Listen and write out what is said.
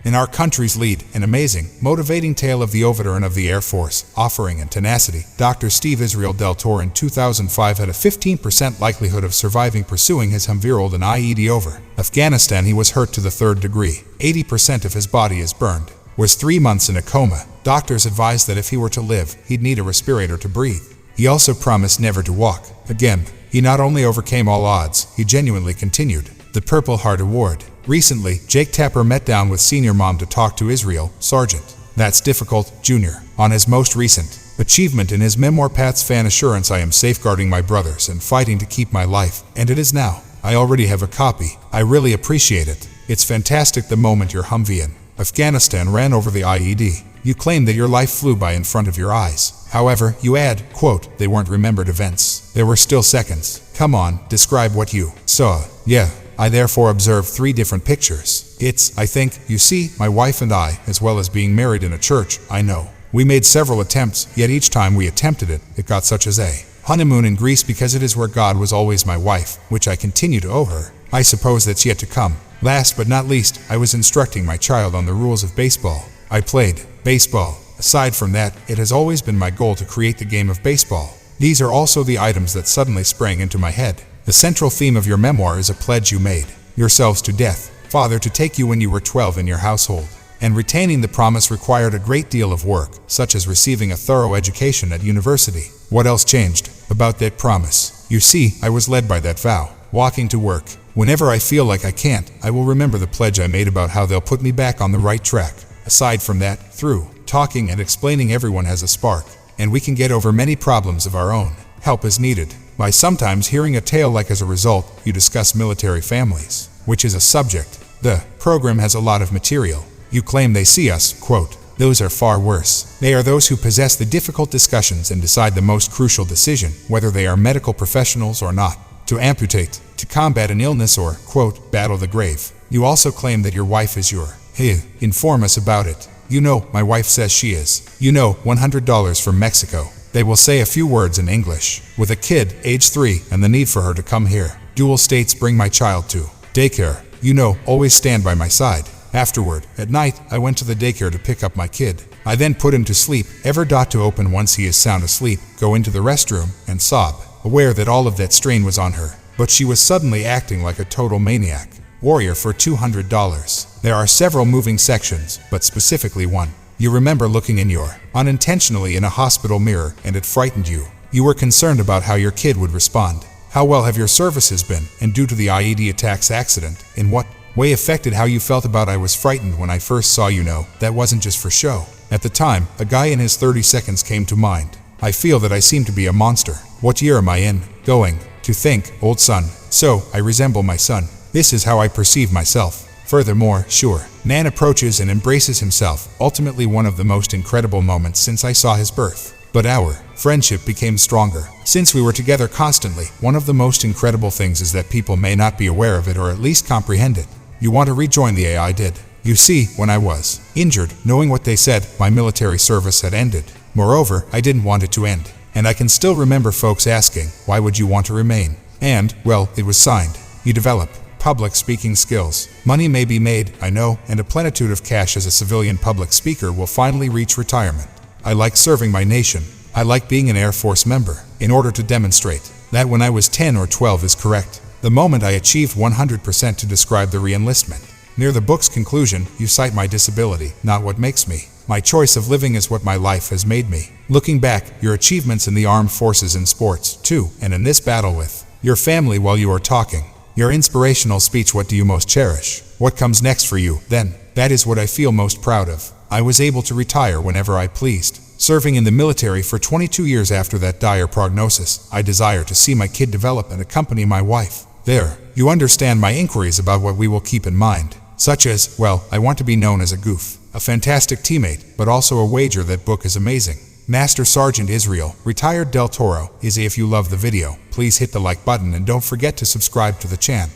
In our country's lead, an amazing, motivating tale of the veteran of the Air Force, offering and tenacity, Dr. Steve Israel Del Toro in 2005 had a 15% likelihood of surviving pursuing his unveiled an IED over Afghanistan. He was hurt to the third degree. 80% of his body is burned. Was 3 months in a coma. Doctors advised that if he were to live, he'd need a respirator to breathe. He also promised never to walk again. He not only overcame all odds, he genuinely continued. The Purple Heart Award. Recently, Jake Tapper met down with senior mom to talk to Israel, Sergeant That's Difficult, Jr., on his most recent achievement in his memoir Pat's Fan Assurance. I am safeguarding my brothers and fighting to keep my life, and it is now. I already have a copy. I really appreciate it. It's fantastic the moment your Humvee in Afghanistan ran over the IED. You claim that your life flew by in front of your eyes. However, you add, quote, they weren't remembered events. There were still seconds. Come on, describe what you saw. Yeah. I therefore observed 3 different pictures. It's, I think, you see, my wife and I, as well as being married in a church, I know. We made several attempts, yet each time we attempted it, it got such as a honeymoon in Greece because it is where God was always my wife, which I continue to owe her. I suppose that's yet to come. Last but not least, I was instructing my child on the rules of baseball. I played baseball. Aside from that, it has always been my goal to create the game of baseball. These are also the items that suddenly sprang into my head. The central theme of your memoir is a pledge you made yourselves to death, Father, to take you when you were 12 in your household. And retaining the promise required a great deal of work, such as receiving a thorough education at university. What else changed about that promise? You see, I was led by that vow, walking to work. Whenever I feel like I can't, I will remember the pledge I made about how they'll put me back on the right track. Aside from that, through talking and explaining, everyone has a spark, and we can get over many problems of our own. Help is needed. By sometimes hearing a tale like as a result, you discuss military families, which is a subject. The program has a lot of material. You claim they see us, quote, those are far worse. They are those who possess the difficult discussions and decide the most crucial decision, whether they are medical professionals or not, to amputate, to combat an illness or, quote, battle the grave. You also claim that your wife is your, hey, inform us about it. You know, my wife says she is. You know, $100 from Mexico. They will say a few words in English. With a kid, age 3, and the need for her to come here. Dual states bring my child to daycare. You know, always stand by my side. Afterward, at night, I went to the daycare to pick up my kid. I then put him to sleep, to open once he is sound asleep, go into the restroom, and sob, aware that all of that strain was on her. But she was suddenly acting like a total maniac. Warrior for $200. There are several moving sections, but specifically one. You remember looking in your, unintentionally in a hospital mirror, and it frightened you. You were concerned about how your kid would respond. How well have your services been, and due to the IED attacks accident, in what way affected how you felt about I was frightened when I first saw you know, that wasn't just for show. At the time, a guy in his 30 seconds came to mind. I feel that I seem to be a monster. What year am I in? Going to think, old son. So, I resemble my son. This is how I perceive myself. Furthermore, sure, Nan approaches and embraces himself, ultimately one of the most incredible moments since I saw his birth. But our friendship became stronger. Since we were together constantly, one of the most incredible things is that people may not be aware of it or at least comprehend it. You want to rejoin the AI did. You see, when I was injured, knowing what they said, my military service had ended. Moreover, I didn't want it to end. And I can still remember folks asking, why would you want to remain? And, well, it was signed. You develop public speaking skills. Money may be made, I know, and a plenitude of cash as a civilian public speaker will finally reach retirement. I like serving my nation. I like being an Air Force member, in order to demonstrate that when I was 10 or 12 is correct. The moment I achieved 100% to describe the re-enlistment. Near the book's conclusion, you cite my disability, not what makes me. My choice of living is what my life has made me. Looking back, your achievements in the armed forces and sports, too, and in this battle with your family while you are talking. Your inspirational speech, what do you most cherish? What comes next for you, then? That is what I feel most proud of. I was able to retire whenever I pleased. Serving in the military for 22 years after that dire prognosis, I desire to see my kid develop and accompany my wife. There, you understand my inquiries about what we will keep in mind. Such as, well, I want to be known as a goof, a fantastic teammate, but also a wager that book is amazing. Master Sergeant Israel, retired Del Toro, is if you love the video, please hit the like button and don't forget to subscribe to the channel.